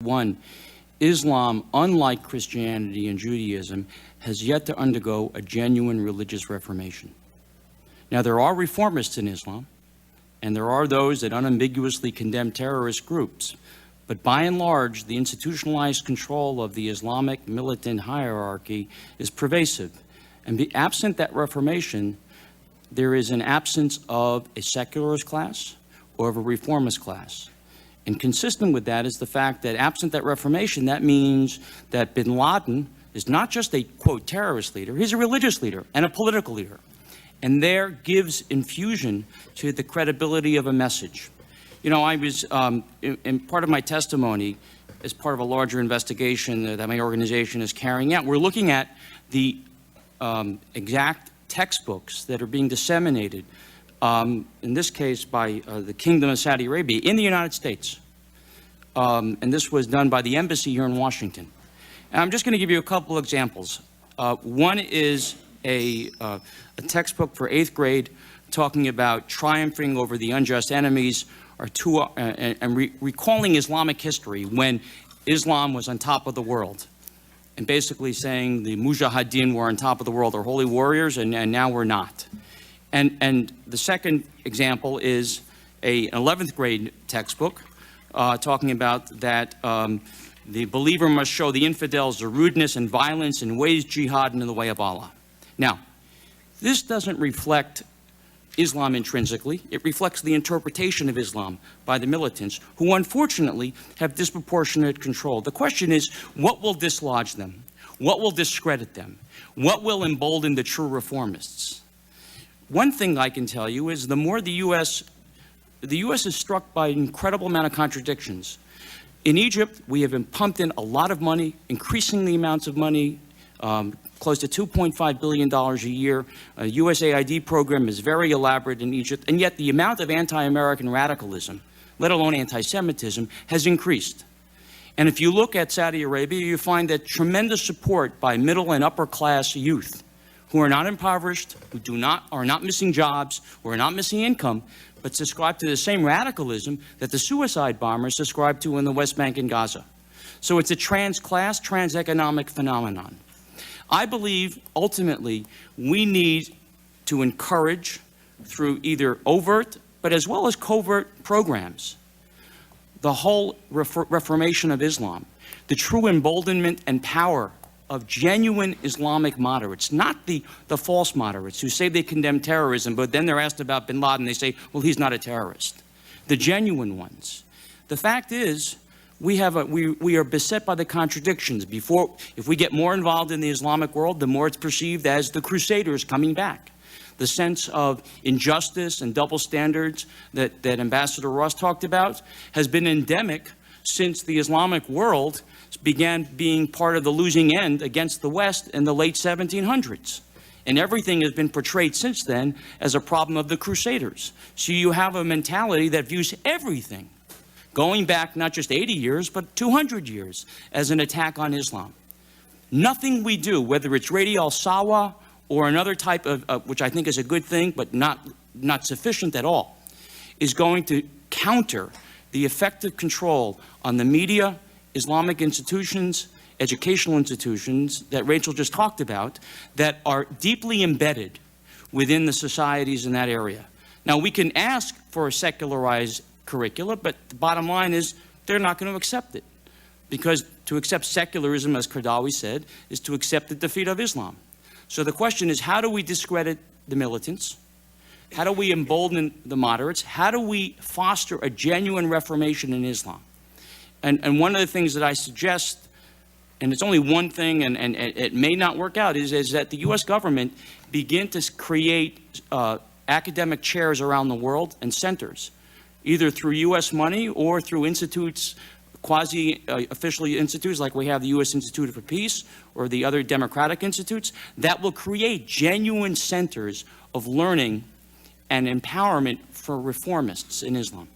One, Islam, unlike Christianity and Judaism, has yet to undergo a genuine religious reformation. Now, there are reformists in Islam, and there are those that unambiguously condemn terrorist groups. But by and large, the institutionalized control of the Islamic militant hierarchy is pervasive. And absent that reformation, there is an absence of a secularist class or of a reformist class. And consistent with that is the fact that absent that reformation, that means that bin Laden is not just a, quote, terrorist leader, he's a religious leader and a political leader. And there gives infusion to the credibility of a message. You know, I was, in part of my testimony, as part of a larger investigation that my organization is carrying out, we're looking at the exact textbooks that are being disseminated, in this case by the Kingdom of Saudi Arabia in the United States. And this was done by the embassy here in Washington. And I'm just going to give you a couple examples. One is a textbook for 8th grade talking about triumphing over the unjust enemies and recalling Islamic history when Islam was on top of the world, and basically saying the mujahideen were on top of the world, or holy warriors, and now we're not. And the second example is an 11th grade textbook talking about that the believer must show the infidels the rudeness and violence and wage jihad in the way of Allah. Now, this doesn't reflect Islam intrinsically. It reflects the interpretation of Islam by the militants, who unfortunately have disproportionate control. The question is, what will dislodge them? What will discredit them? What will embolden the true reformists? One thing I can tell you is the more the U.S. is struck by an incredible amount of contradictions. In Egypt, we have been pumped in a lot of money, increasingly amounts of money, close to $2.5 billion a year. A USAID program is very elaborate in Egypt, and yet the amount of anti-American radicalism, let alone anti-Semitism, has increased. And if you look at Saudi Arabia, you find that tremendous support by middle and upper class youth who are not impoverished, who are not missing jobs, who are not missing income, but subscribe to the same radicalism that the suicide bombers subscribe to in the West Bank and Gaza. So it's a trans-class, trans-economic phenomenon. I believe, ultimately, we need to encourage, through either overt, but as well as covert programs, the whole reformation of Islam, the true emboldenment and power of genuine Islamic moderates, not the false moderates who say they condemn terrorism, but then they're asked about bin Laden, they say, well, he's not a terrorist. The genuine ones. The fact is, we are beset by the contradictions. If we get more involved in the Islamic world, the more it's perceived as the Crusaders coming back. The sense of injustice and double standards that Ambassador Ross talked about has been endemic since the Islamic world began being part of the losing end against the West in the late 1700s. And everything has been portrayed since then as a problem of the Crusaders. So you have a mentality that views everything, going back not just 80 years, but 200 years, as an attack on Islam. Nothing we do, whether it's Radio al-Sawa or another type of, which I think is a good thing, but not sufficient at all, is going to counter the effective control on the media, Islamic institutions, educational institutions that Rachel just talked about, that are deeply embedded within the societies in that area. Now, we can ask for a secularized curricula, but the bottom line is they're not going to accept it. Because to accept secularism, as Qaradawi said, is to accept the defeat of Islam. So the question is, how do we discredit the militants? How do we embolden the moderates? How do we foster a genuine reformation in Islam? And one of the things that I suggest, and it's only one thing, and it may not work out, is that the U.S. government begin to create academic chairs around the world and centers, either through U.S. money or through institutes, quasi-official institutes like we have the U.S. Institute for Peace or the other democratic institutes, that will create genuine centers of learning and empowerment for reformists in Islam.